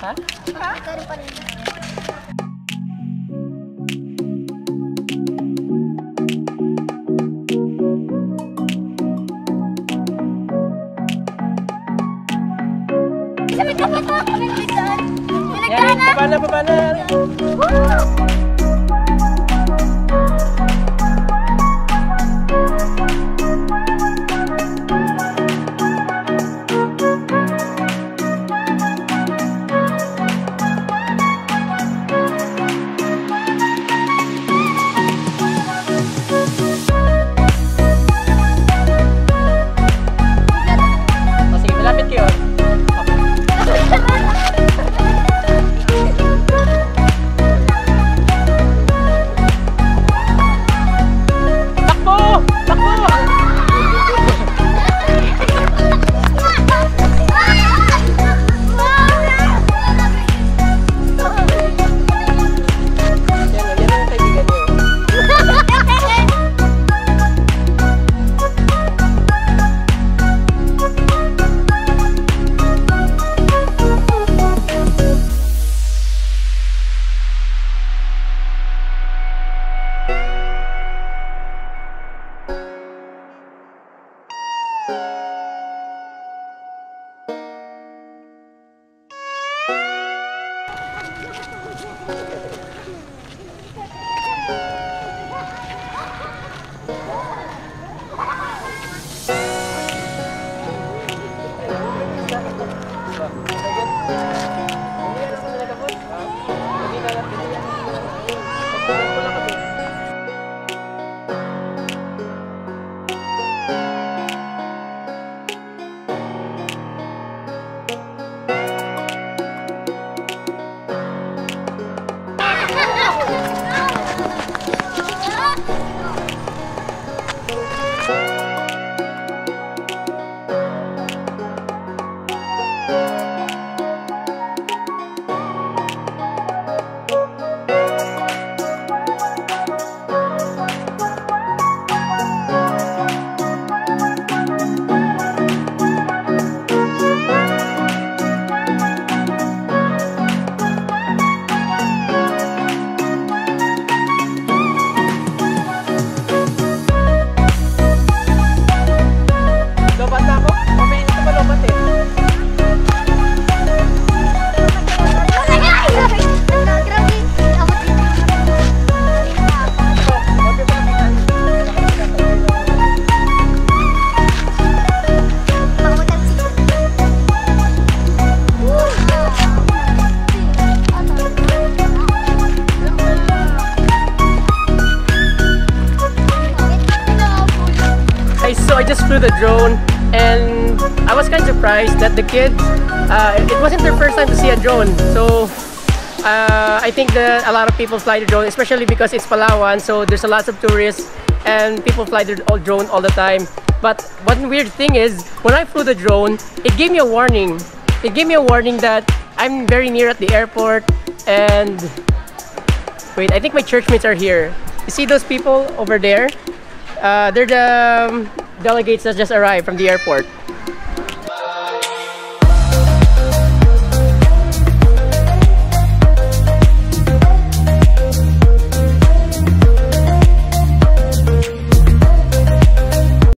Ha? Ikaw rin pa rin. Yan, baba na. Sige, malapit kayo. So I just flew the drone and I was kind of surprised that the kids, it wasn't their first time to see a drone. So I think that a lot of people fly the drone, especially because it's Palawan, so there's a lot of tourists and people fly the drone all the time. But one weird thing is, when I flew the drone, it gave me a warning. It gave me a warning that I'm very near at the airport and... Wait, I think my churchmates are here. You see those people over there? They're the delegates that just arrived from the airport.